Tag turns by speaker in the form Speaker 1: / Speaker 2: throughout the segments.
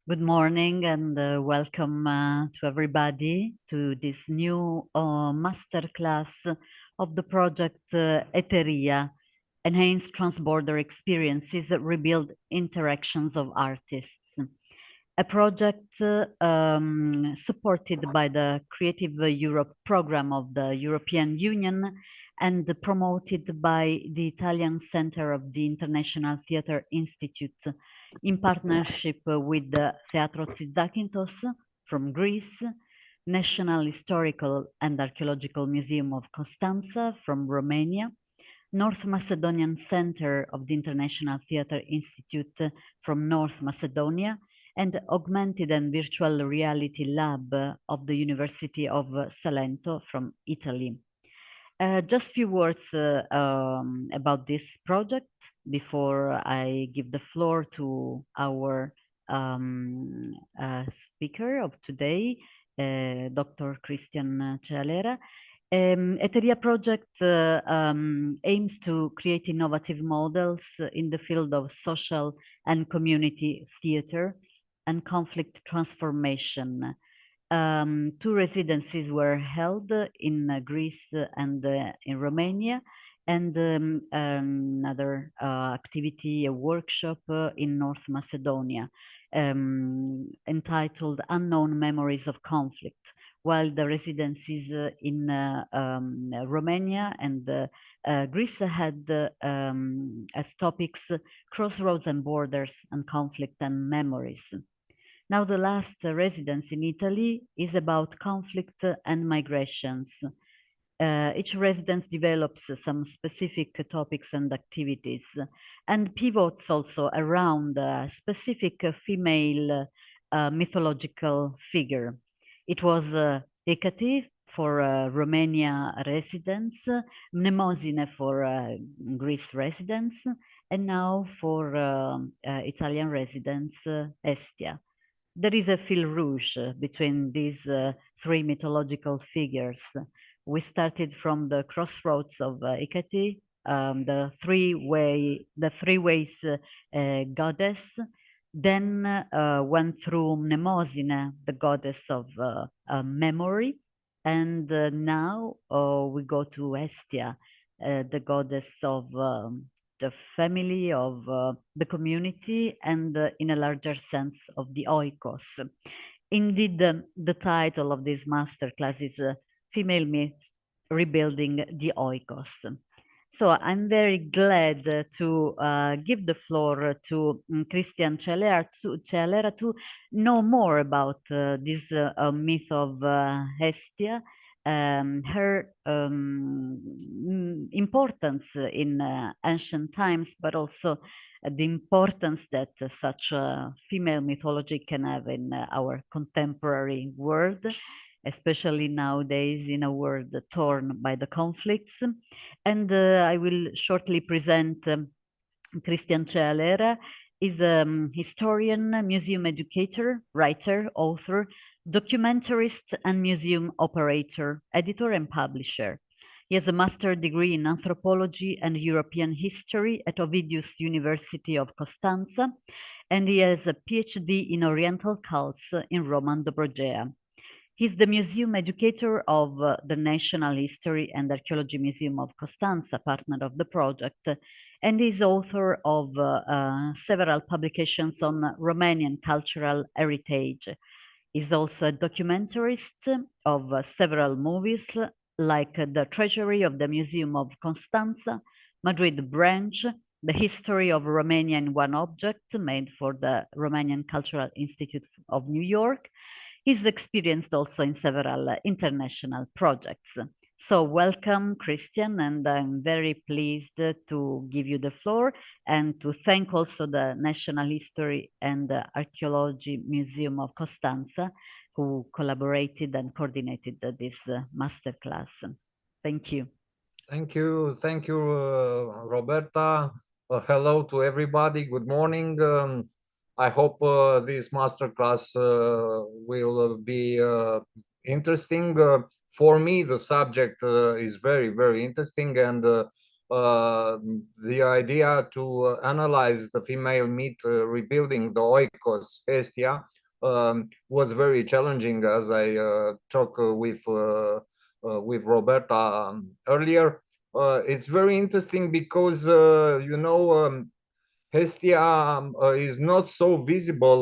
Speaker 1: Good morning and welcome to everybody to this new masterclass of the project ETERIA, Enhanced Transborder Experiences that Rebuild Interactions of Artists. A project supported by the Creative Europe program of the European Union and promoted by the Italian Center of the International Theatre Institute in partnership with the Teatro Zakynthos from Greece, National Historical and Archaeological Museum of Constanța from Romania, North Macedonian Center of the International Theatre Institute from North Macedonia, and Augmented and Virtual Reality Lab of the University of Salento from Italy. Just a few words about this project before I give the floor to our speaker of today, Dr. Cristian Cealera. ETERIA project aims to create innovative models in the field of social and community theater and conflict transformation. Two residencies were held in Greece and in Romania, and another activity, a workshop in North Macedonia, entitled Unknown Memories of Conflict, while the residencies in Romania and Greece had as topics crossroads and borders and conflict and memories. Now the last residence in Italy is about conflict and migrations. Each residence develops some specific topics and activities and pivots also around a specific female mythological figure. It was Hecate for Romania residents, Mnemosyne for Greece residents, and now for Italian residents, Hestia. There is a fil rouge between these three mythological figures. We started from the crossroads of Hecate, the three ways goddess, then went through Mnemosyne, the goddess of memory, and now we go to Hestia, the goddess of the family, of the community, and in a larger sense of the Oikos. Indeed, the title of this masterclass is Female Myth, Rebuilding the Oikos. So I'm very glad to give the floor to Cristian Cealera to know more about this myth of Hestia, her importance in ancient times, but also the importance that such female mythology can have in our contemporary world, especially nowadays in a world torn by the conflicts. And I will shortly present Cristian Cealera. Is a historian, museum educator, writer, author, documentarist, and museum operator, editor, and publisher. He has a master's degree in anthropology and European history at Ovidius University of Constanța, and he has a PhD in Oriental cults in Roman Dobrudja. He's the museum educator of the National History and Archaeology Museum of Constanța, partner of the project, and is author of several publications on Romanian cultural heritage. He's also a documentarist of several movies, like the Treasury of the Museum of Constanța, Madrid branch, the History of Romania in One Object, made for the Romanian Cultural Institute of New York. He's experienced also in several international projects. So welcome, Cristian, and I'm very pleased to give you the floor and to thank also the National History and Archaeology Museum of Constanța, who collaborated and coordinated this masterclass. Thank you.
Speaker 2: Thank you, Roberta. Hello to everybody. Good morning. I hope this masterclass will be interesting. For me, the subject is very, very interesting, and the idea to analyze the female myth rebuilding the Oikos, Hestia, was very challenging, as I talked with Roberta earlier. It's very interesting because, Hestia is not so visible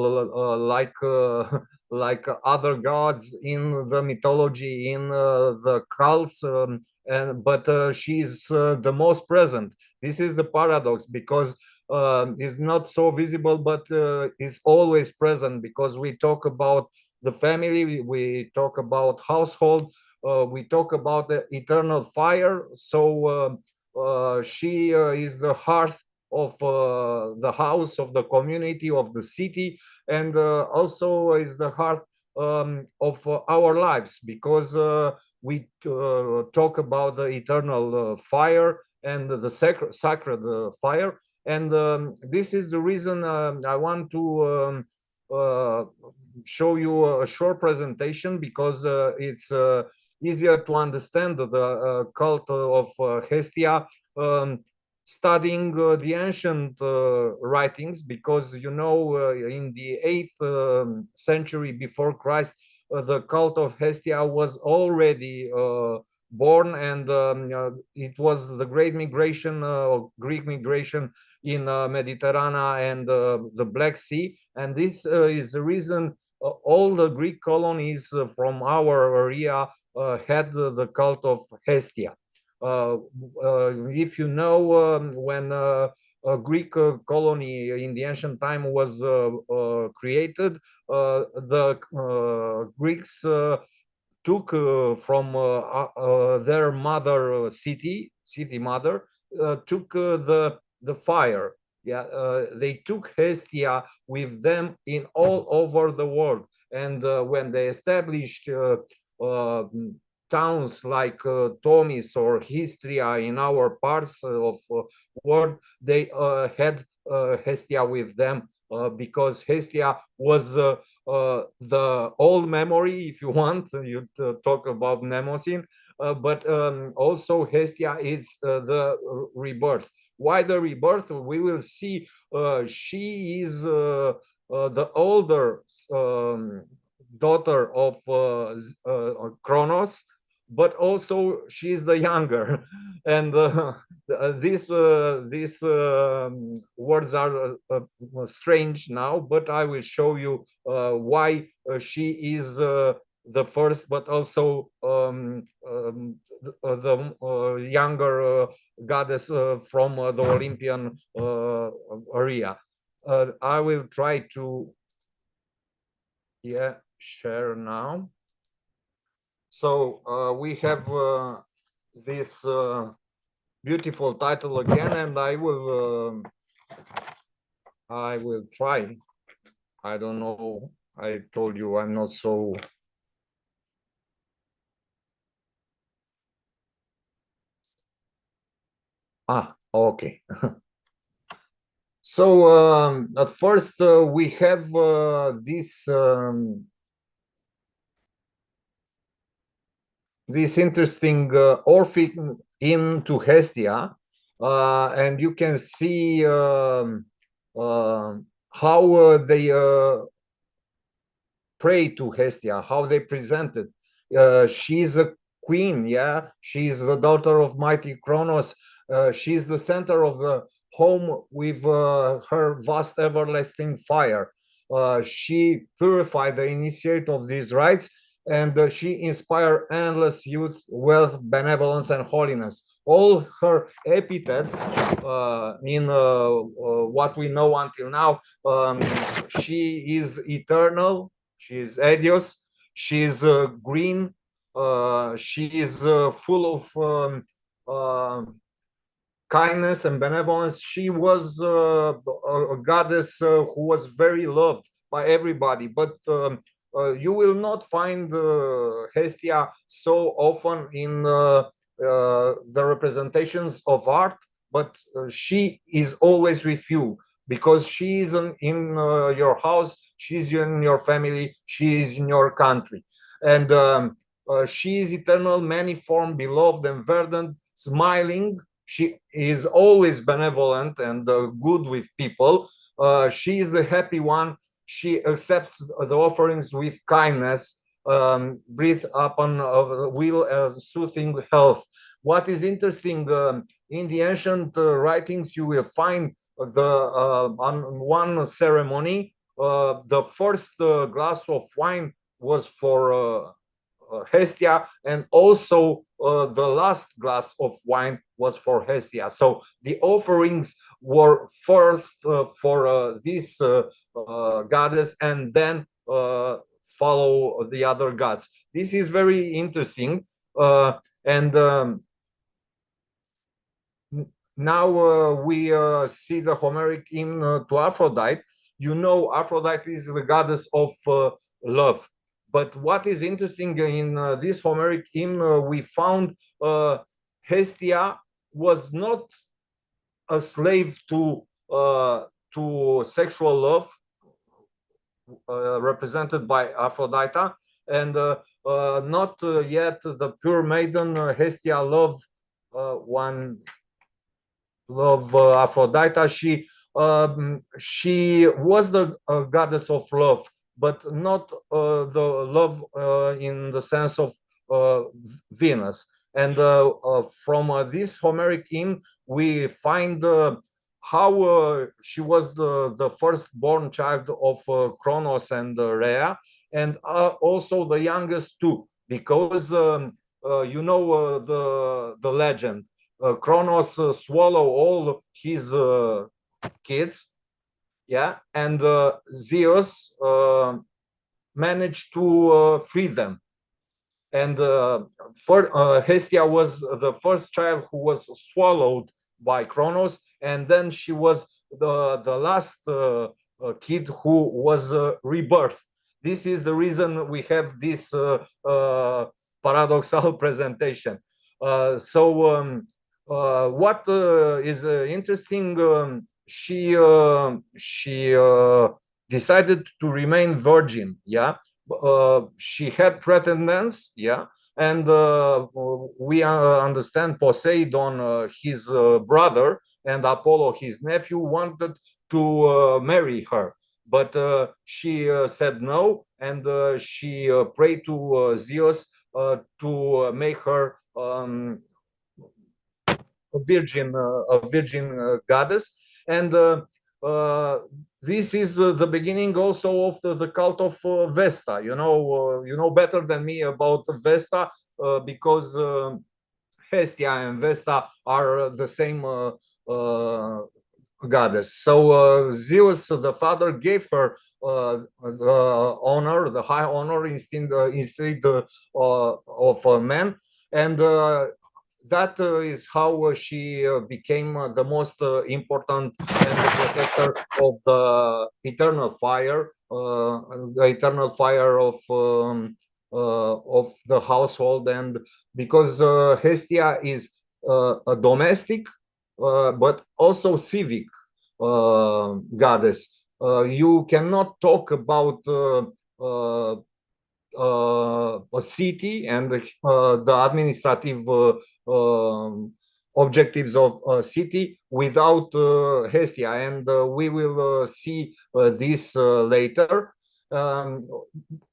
Speaker 2: like other gods in the mythology, in the cults, but she's the most present. This is the paradox, because is not so visible, but is always present, because we talk about the family, we talk about household, we talk about the eternal fire. So she is the heart of the house, of the community, of the city, and also is the heart of our lives, because we talk about the eternal fire and the sacred fire. And this is the reason I want to show you a short presentation, because it's easier to understand the cult of Hestia, studying the ancient writings, because in the 8th century before Christ, the cult of Hestia was already born, and it was the great migration, Greek migration in Mediterranean and the Black Sea, and this is the reason all the Greek colonies from our area had the cult of Hestia. If you know, when a Greek colony in the ancient time was created, the Greeks took from their mother city mother, took the fire. Yeah, they took Hestia with them in all over the world, and when they established towns like Tomis or Histria in our parts of world, they had Hestia with them, because Hestia was the old memory, if you want. You talk about Mnemosyne, but also Hestia is the rebirth. Why the rebirth? We will see. She is the older daughter of Kronos, but also she is the younger, and these words are strange now, but I will show you why she is the first, but also the younger goddess from the Olympian area. I will try to share now. So we have this beautiful title again, and I will try. I don't know. I told you I'm not so. Okay. So at first we have this interesting Orphic into Hestia, and you can see how they pray to Hestia, how they present it. She's a queen, yeah. She's the daughter of mighty Kronos. She's the center of the home with her vast everlasting fire. She purified the initiate of these rites, and she inspired endless youth, wealth, benevolence, and holiness. All her epithets in what we know until now, she is eternal, she is Edios, she is green, she is full of kindness and benevolence. She was a goddess who was very loved by everybody, but you will not find Hestia so often in the representations of art, but she is always with you, because she is in your house, she's in your family, she is in your country. And she is eternal, maniform, beloved, and verdant, smiling, She is always benevolent and good with people. She is the happy one. She accepts the offerings with kindness, breathe upon will soothing health. What is interesting, in the ancient writings, you will find on one ceremony, the first glass of wine was for Hestia, and also the last glass of wine was for Hestia. So the offerings were first for this goddess, and then follow the other gods. This is very interesting, and now we see the Homeric hymn to Aphrodite. You know, Aphrodite is the goddess of love. But what is interesting in this Homeric hymn, we found Hestia was not a slave to sexual love, represented by Aphrodite, and not yet the pure maiden Hestia love Aphrodite. She was the goddess of love, but not the love in the sense of Venus. And from this Homeric hymn, we find how she was the firstborn child of Kronos and Rhea, and also the youngest too, because you know the legend. Kronos swallow all his kids, yeah, and Zeus managed to free them. And Hestia was the first child who was swallowed by Kronos, and then she was the last kid who was rebirthed. This is the reason we have this paradoxal presentation. What is interesting, she decided to remain virgin, yeah. She had pretendants, yeah, and we understand Poseidon, his brother, and Apollo, his nephew, wanted to marry her, but she said no, and she prayed to Zeus to make her a virgin goddess, and this is the beginning also of the cult of Vesta. You know better than me about Vesta, because Hestia and Vesta are the same goddess. So Zeus, the father, gave her the honor, the high honor, instead of a man, and that is how she became the most important and the protector of the eternal fire, of the household. And because Hestia is a domestic, but also civic goddess, you cannot talk about a city and the administrative objectives of a city without Hestia, and we will see this later.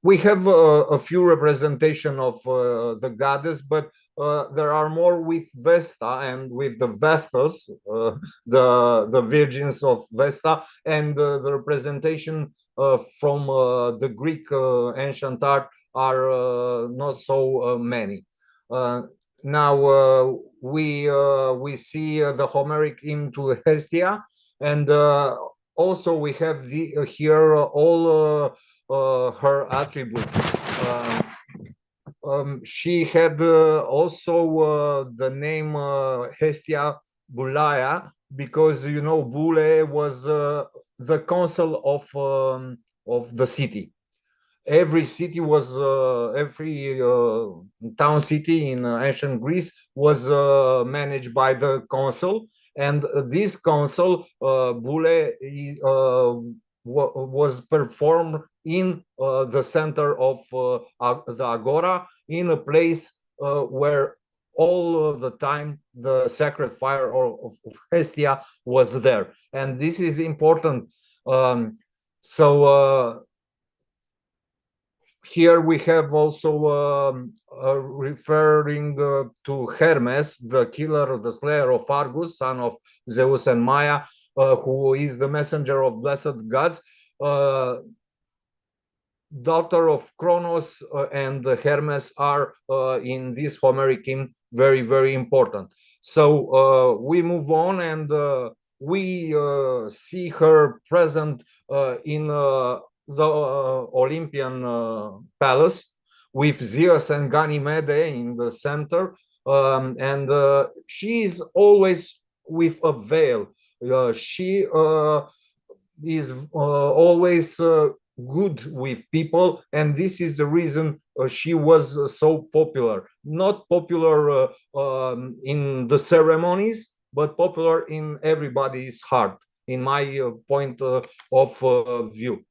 Speaker 2: We have a few representation of the goddess, but there are more with Vesta and with the Vestas, the virgins of Vesta, and the representation from the Greek ancient art are not so many. Now we see the Homeric hymn to Hestia, and also we have here all her attributes. She had also the name Hestia Bulaya, because you know Bule was the council of the city. Every city was every town city in ancient Greece was managed by the council, and this council Bule was performed in the center of the agora, in a place where all the time the sacred fire of Hestia was there, and this is important. Here we have also referring to Hermes, the killer, the slayer of Argus, son of Zeus and Maya, who is the messenger of blessed gods, daughter of Kronos and Hermes are in this Homeric hymn very, very important. So we move on, and we see her present in the Olympian palace with Zeus and Ganymede in the center, and she is always with a veil. She is always good with people, and this is the reason she was so popular. Not popular in the ceremonies, but popular in everybody's heart, in my point of view.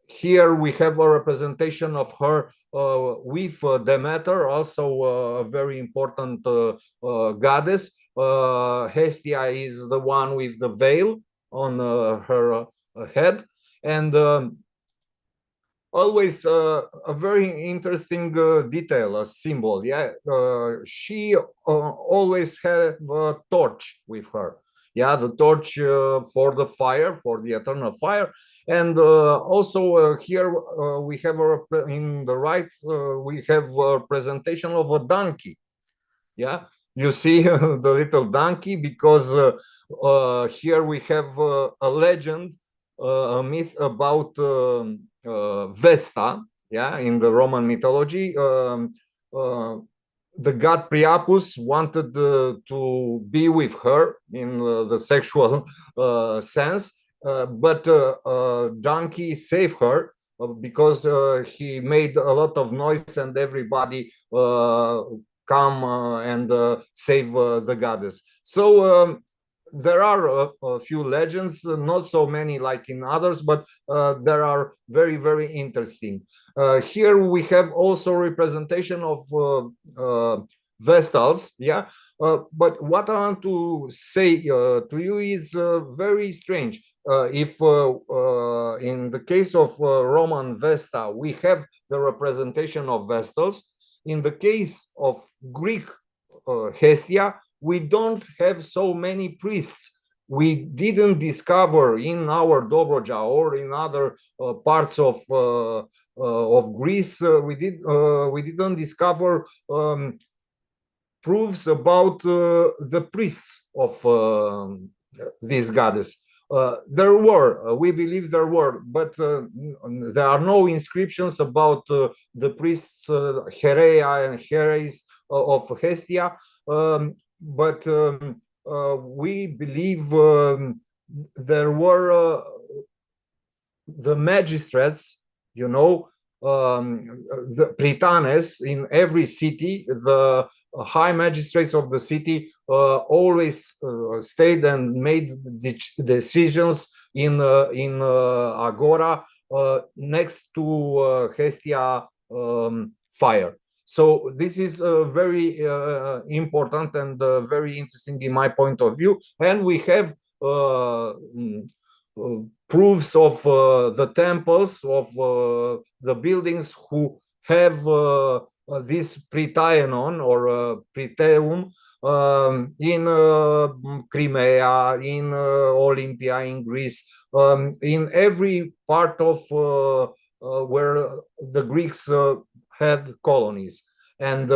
Speaker 2: Here we have a representation of her with Demeter, also a very important goddess. Hestia is the one with the veil on her head, and always a very interesting detail, a symbol. Yeah, she always had a torch with her. Yeah, the torch for the fire, for the eternal fire, and also here we have in the right we have a presentation of a donkey. Yeah, you see the little donkey, because here we have a legend, a myth about Vesta. Yeah, in the Roman mythology, the god Priapus wanted to be with her in the sexual sense, but donkey saved her because he made a lot of noise, and everybody come and save the goddess. So there are a few legends, not so many like in others, but there are very, very interesting. Here we have also representation of Vestals, yeah. But what I want to say to you is very strange. If in the case of Roman Vesta, we have the representation of Vestals, in the case of Greek Hestia, we don't have so many priests. We didn't discover in our Dobrudja or in other parts of Greece. We didn't discover proofs about the priests of this goddess. There were, we believe there were, but there are no inscriptions about the priests Herea and Heres of Hestia. But we believe there were the magistrates, you know, the pritanes in every city, the high magistrates of the city always stayed and made decisions in Agora next to Hestia fire. So this is very important and very interesting in my point of view. And we have proofs of the temples, of the buildings who have this Pritaenon or Priteum in Crimea, in Olympia, in Greece, in every part of where the Greeks had colonies. And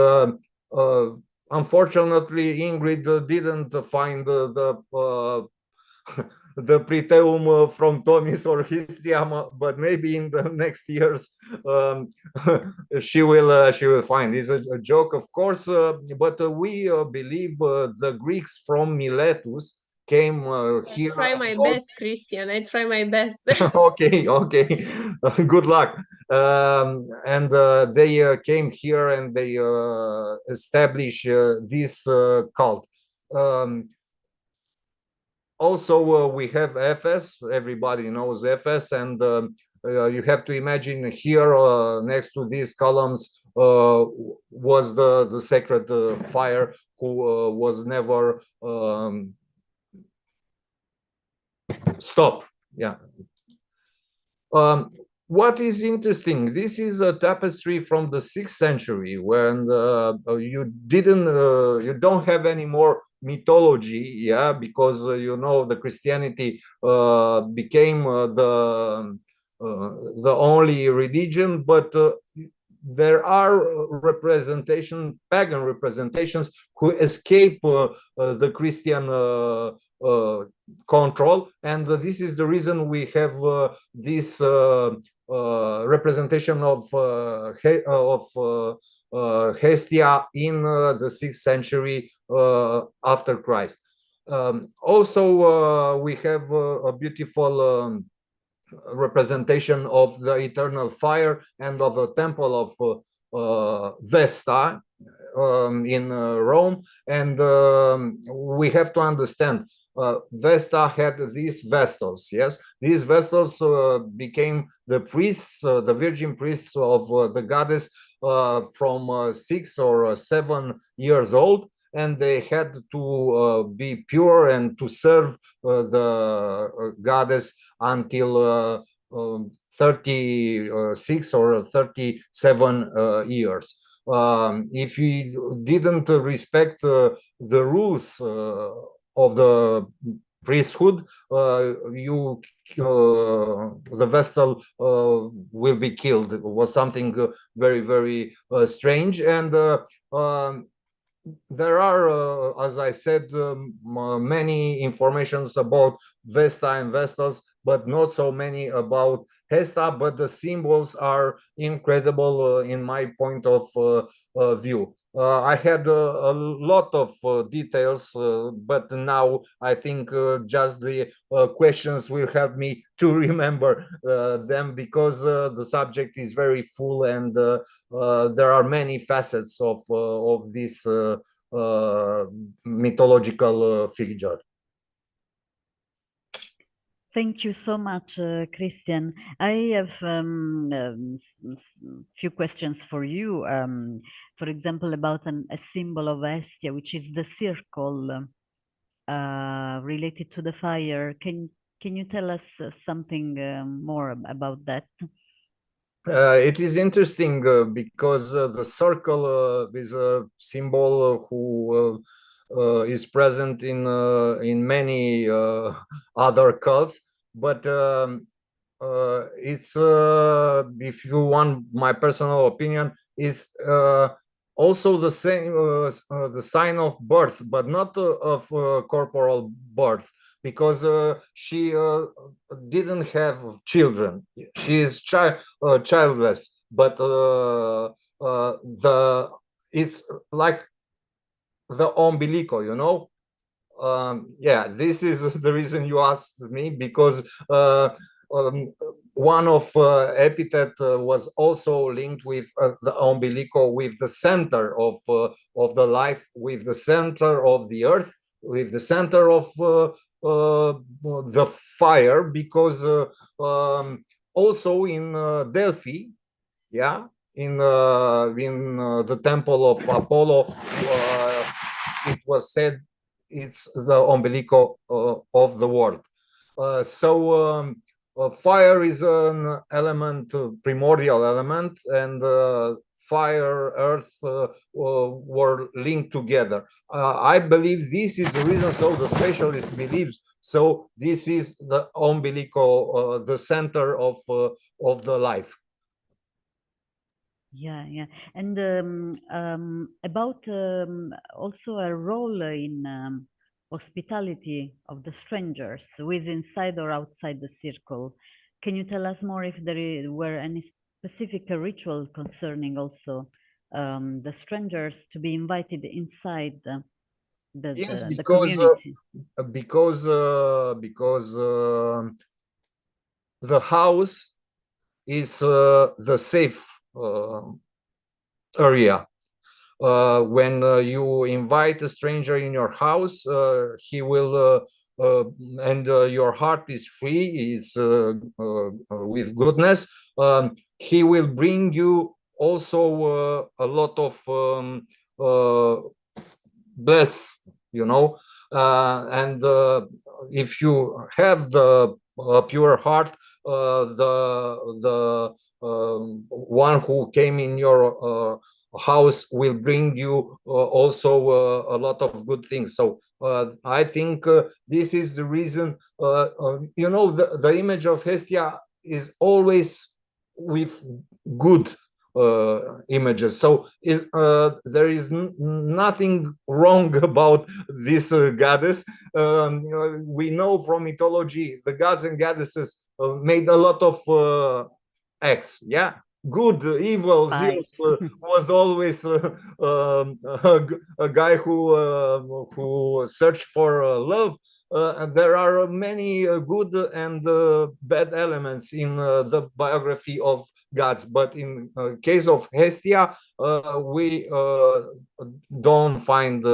Speaker 2: unfortunately, Ingrid didn't find the the Priteum from Tomis or Histriam, but maybe in the next years she will find. It's a joke, of course, but we believe the Greeks from Miletus came here.
Speaker 3: I try my best, Christian. I try my best.
Speaker 2: Okay, good luck. And they came here and they established this cult. Also, we have Ephes. Everybody knows Ephes, and you have to imagine here next to these columns was the sacred fire who was never stopped. Yeah. What is interesting, this is a tapestry from the 6th century when you don't have any more mythology, yeah, because you know the Christianity became the only religion, but there are pagan representations who escape the Christian control, and this is the reason we have this representation of Hestia in the 6th century after Christ. Also, we have a beautiful representation of the eternal fire and of a temple of Vesta in Rome, and we have to understand Vesta had these vestals. Yes, these vestals became the priests, the virgin priests of the goddess from 6 or 7 years old, and they had to be pure and to serve the goddess until 36 or 37 years. If we didn't respect the rules of the priesthood, the vestal will be killed. It was something very, very strange, and there are, as I said, many informations about Vesta and Vestals, but not so many about Hesta, but the symbols are incredible in my point of view. I had a lot of details, but now I think just the questions will help me to remember them, because the subject is very full, and there are many facets of this mythological figure.
Speaker 1: Thank you so much, Cristian. I have few questions for you. For example, about a symbol of Hestia, which is the circle related to the fire. Can you tell us something more about that?
Speaker 2: It is interesting because the circle is a symbol who is present in many other cults, but it's if you want my personal opinion, is also the same the sign of birth, but not of corporal birth, because she didn't have children. She is childless, but it's like the umbilico, you know. Yeah, this is the reason you asked me, because one of epithet was also linked with the umbilico, with the center of the life, with the center of the earth, with the center of the fire, because also in Delphi, yeah, in the temple of Apollo, it was said it's the umbilico of the world. So fire is an element, primordial element, and fire, earth were linked together. I believe this is the reason, so the specialist believes, so this is the umbilico, the center of the life.
Speaker 1: Yeah, yeah. And about also a role in hospitality of the strangers, who is inside or outside the circle. Can you tell us more if there were any specific ritual concerning also the strangers to be invited inside
Speaker 2: Yes,
Speaker 1: the community?
Speaker 2: Because the house is the safe area. When you invite a stranger in your house, he will and your heart is free, is with goodness, he will bring you also a lot of bless, you know. And if you have the pure heart, the one who came in your house will bring you also a lot of good things. So I think this is the reason, you know, the image of Hestia is always with good images. So there is nothing wrong about this goddess. We know from mythology the gods and goddesses made a lot of acts, yeah, good, evil.
Speaker 1: Right.
Speaker 2: Zeus was always a guy who searched for love. And there are many good and bad elements in the biography of gods, but in case of Hestia, we don't find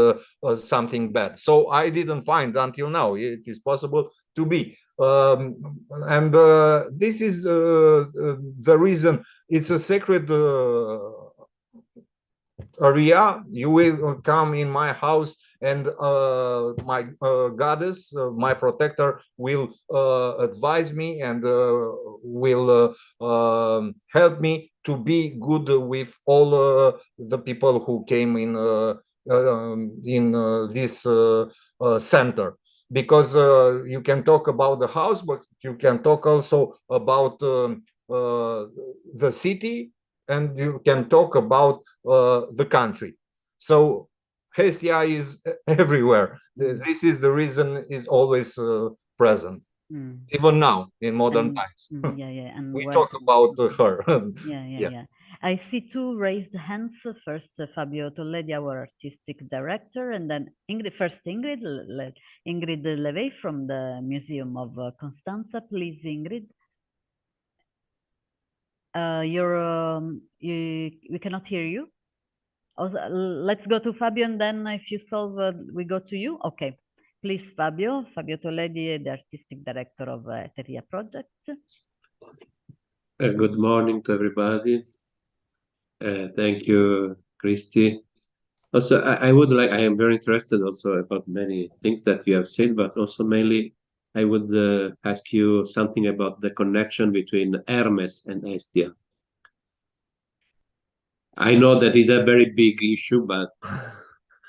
Speaker 2: something bad. So I didn't find until now. It is possible to be. And this is the reason it's a sacred area. You will come in my house, and my goddess, my protector, will advise me and will help me to be good with all the people who came in this center. Because you can talk about the house, but you can talk also about the city, and you can talk about the country. So Hestia is everywhere. This is the reason is always present, even now in modern times.
Speaker 1: Yeah. And
Speaker 2: we talk about her.
Speaker 1: Yeah. I see two raised hands. First, Fabio Tolledi, our artistic director, and then Ingrid Levey from the Museum of Constanța. Please, Ingrid. We cannot hear you. Also, let's go to Fabio, and then if you solve, we go to you. Okay, please, Fabio Tolledi, the artistic director of ETERIA project.
Speaker 4: Good morning to everybody. Thank you, Christy. Also, I am very interested also about many things that you have said, but also mainly I would ask you something about the connection between Hermes and Hestia. I know that is a very big issue, but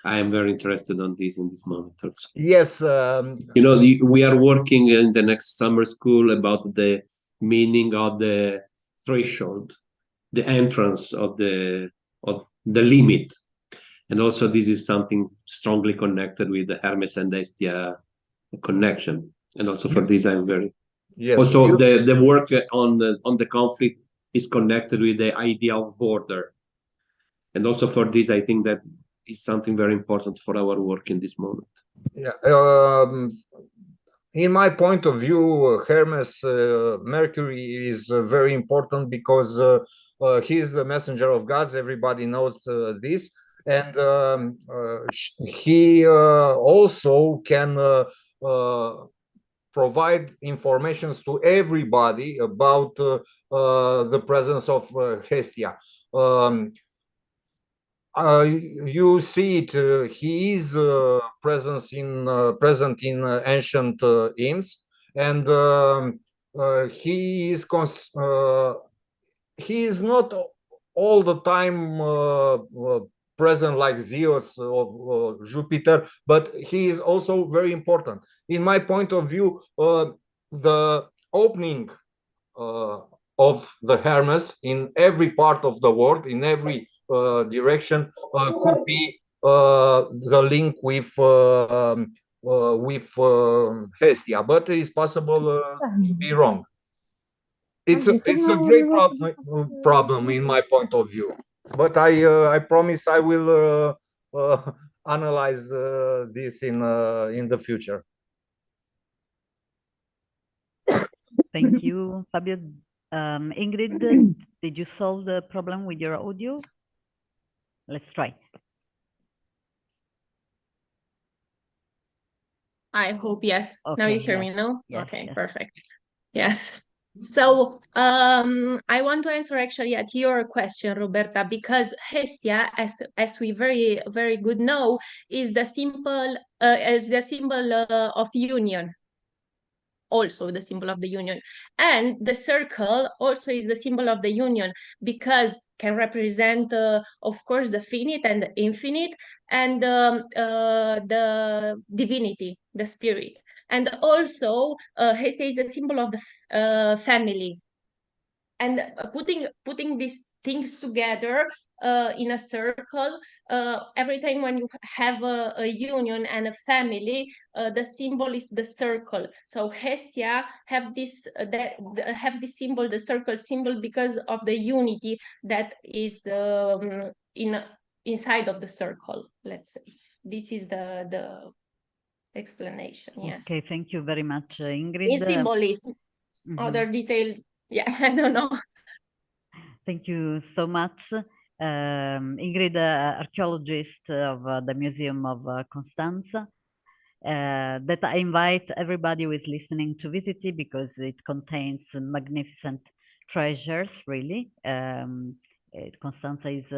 Speaker 4: I am very interested on this in this moment also.
Speaker 2: Yes.
Speaker 4: You know, we are working in the next summer school about the meaning of the threshold, the entrance of the limit. And also this is something strongly connected with the Hermes and Hestia connection. And also for this, I'm very...
Speaker 2: Yes.
Speaker 4: Also, the work on the conflict is connected with the idea of border. And also for this, I think that is something very important for our work in this moment.
Speaker 2: Yeah. In my point of view, Hermes, Mercury is very important because he's the messenger of gods. Everybody knows this. And he also can provide informations to everybody about the presence of Hestia. You see it. He is present in ancient hymns, and he is not all the time present like Zeus of Jupiter, but he is also very important. In my point of view, the opening of the Hermes in every part of the world, in every direction, could be the link with Hestia, but it is possible to be wrong. It's a great problem in my point of view, but I promise I will analyze this in the future.
Speaker 1: Thank you, Fabio. Ingrid, did you solve the problem with your audio? Let's try.
Speaker 3: I hope, yes.
Speaker 1: Okay,
Speaker 3: Now you hear
Speaker 1: yes,
Speaker 3: me, no?
Speaker 1: yes,
Speaker 3: Okay,
Speaker 1: yes.
Speaker 3: perfect. Yes. So I want to answer actually at your question, Roberta, because Hestia, as we very good know, is the symbol of union. Also the symbol of the union, and the circle also is the symbol of the union because can represent of course the finite and the infinite, and the divinity, the spirit, and also Hestia is the symbol of the family. And putting these things together in a circle, every time when you have a union and a family, the symbol is the circle. So Hestia have this symbol, the circle symbol, because of the unity that is inside of the circle. Let's say this is the explanation. Yes.
Speaker 1: Okay, thank you very much, Ingrid.
Speaker 3: In symbolism, other details, yeah, I don't know.
Speaker 1: Thank you so much. Ingrid, archaeologist of the Museum of Constanța, that I invite everybody who is listening to visit it because it contains magnificent treasures, really. Constanța is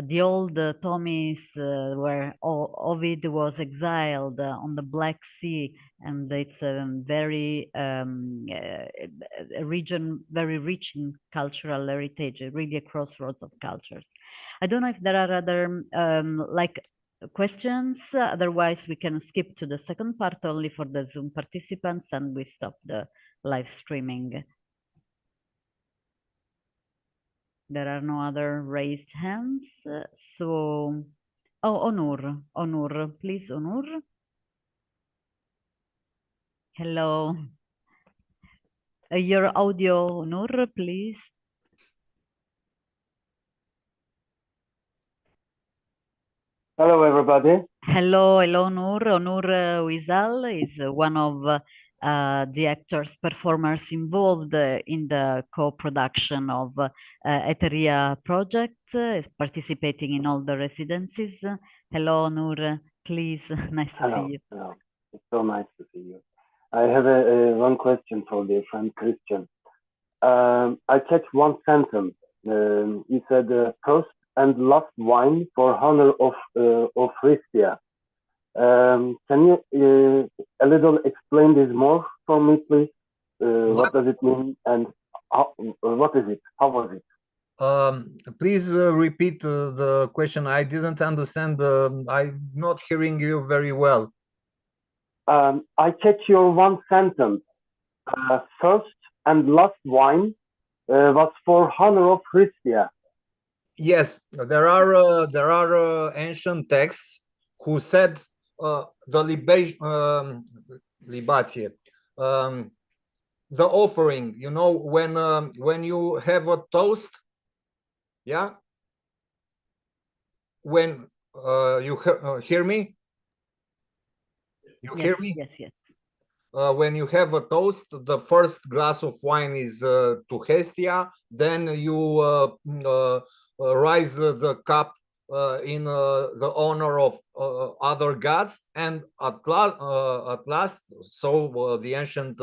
Speaker 1: the old Tomis where Ovid was exiled on the Black Sea, and it's a very a region very rich in cultural heritage, really a crossroads of cultures. I don't know if there are other like questions, otherwise we can skip to the second part only for the Zoom participants and we stop the live streaming. There are no other raised hands, so Onur, please, Onur. Hello. Your audio, Onur, please.
Speaker 5: Hello, everybody.
Speaker 1: Hello, Onur. Onur Wizal is one of the actors, performers involved in the co-production of ETERIA project, is participating in all the residencies. Hello, Onur, please, nice to see you.
Speaker 5: Hello, it's so nice to see you. I have one question for dear friend Christian. I catch one sentence. He said, first and last wine for honor of Hestia. Can you a little explain this more for me, please? What does it mean, and what is it? How was it?
Speaker 2: Please repeat the question. I didn't understand. I'm not hearing you very well.
Speaker 5: I catch your one sentence. First and last wine was for honor of Hestia.
Speaker 2: Yes, there are ancient texts who said the libație, the offering. You know, when you have a toast, yeah. When you hear me, hear me?
Speaker 1: Yes.
Speaker 2: When you have a toast, the first glass of wine is to Hestia, then you raise the cup in the honor of other gods, and at last, so the ancient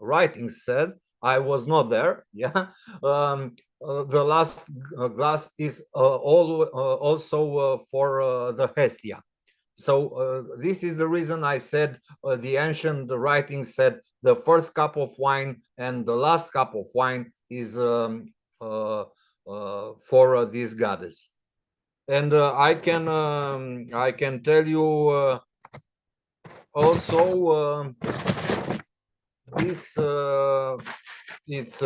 Speaker 2: writings said, I was not there, yeah, the last glass is also for the Hestia. So this is the reason I said the ancient writings said the first cup of wine and the last cup of wine is for this goddess. And I can tell you also this it's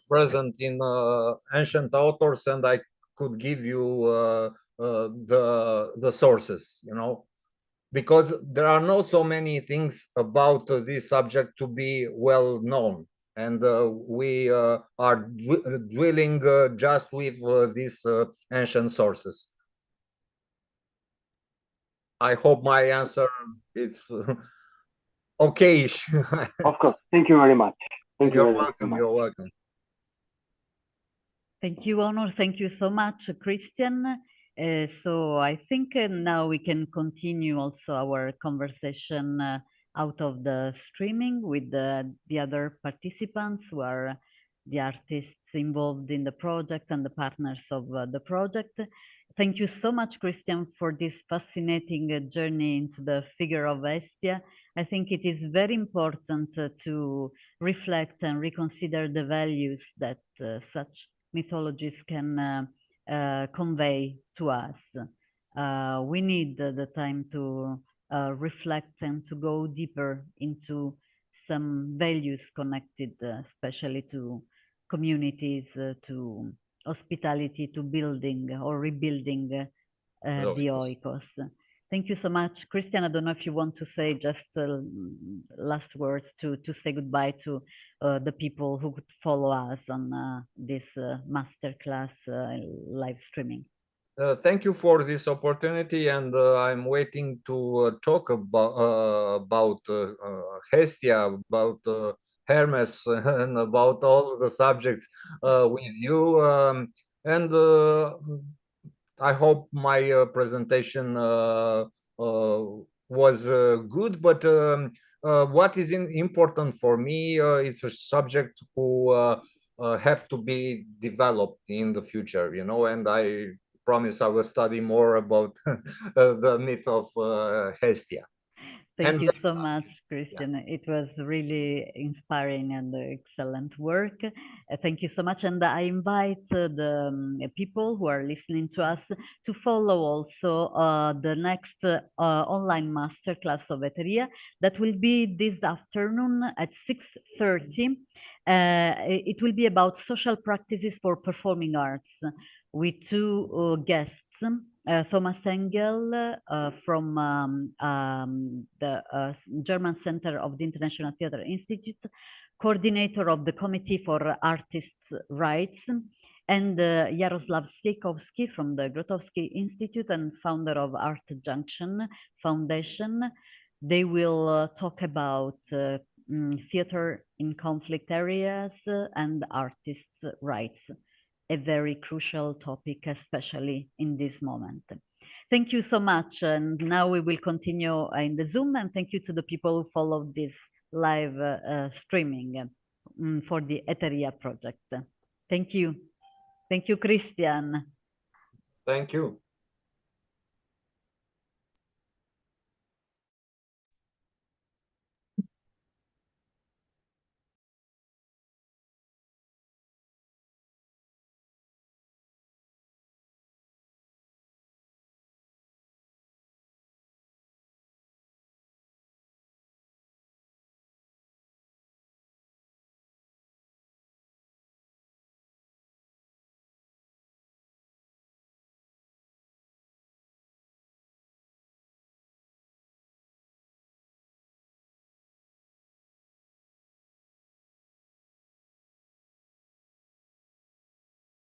Speaker 2: present in ancient authors, and I could give you the sources, you know, because there are not so many things about this subject to be well known, and we are dwelling just with these ancient sources. I hope my answer is okay.
Speaker 5: Of course. Thank you very much.
Speaker 2: You're welcome. You're welcome.
Speaker 1: Thank you, Onur. Thank you so much, Christian. So I think now we can continue also our conversation out of the streaming with the other participants who are the artists involved in the project and the partners of the project. Thank you so much, Cristian, for this fascinating journey into the figure of Hestia. I think it is very important to reflect and reconsider the values that such mythologies can convey to us. We need the time to reflect and to go deeper into some values connected, especially to communities, to hospitality, to building or rebuilding the Oikos. Thank you so much. Cristian, I don't know if you want to say just last words to say goodbye to the people who could follow us on this masterclass live streaming.
Speaker 2: Thank you for this opportunity, and I'm waiting to talk about Hestia, about Hermes, and about all the subjects with you. And I hope my presentation was good, but what is important for me, it's a subject who have to be developed in the future, you know, and I promise I will study more about the myth of Hestia.
Speaker 1: Thank you so much, Cristian. Yeah. It was really inspiring and excellent work. Thank you so much. And I invite the people who are listening to us to follow also the next online masterclass of ETERIA that will be this afternoon at 6:30. It will be about social practices for performing arts with two guests. Thomas Engel from the German Center of the International Theatre Institute, coordinator of the Committee for Artists' Rights, and Jaroslav Stejkowski from the Grotowski Institute and founder of Art Junction Foundation. They will talk about theater in conflict areas and artists' rights. A very crucial topic, especially in this moment. Thank you so much. And now we will continue in the Zoom, and thank you to the people who followed this live streaming for the ETERIA project. Thank you. Thank you, Cristian.
Speaker 2: Thank you.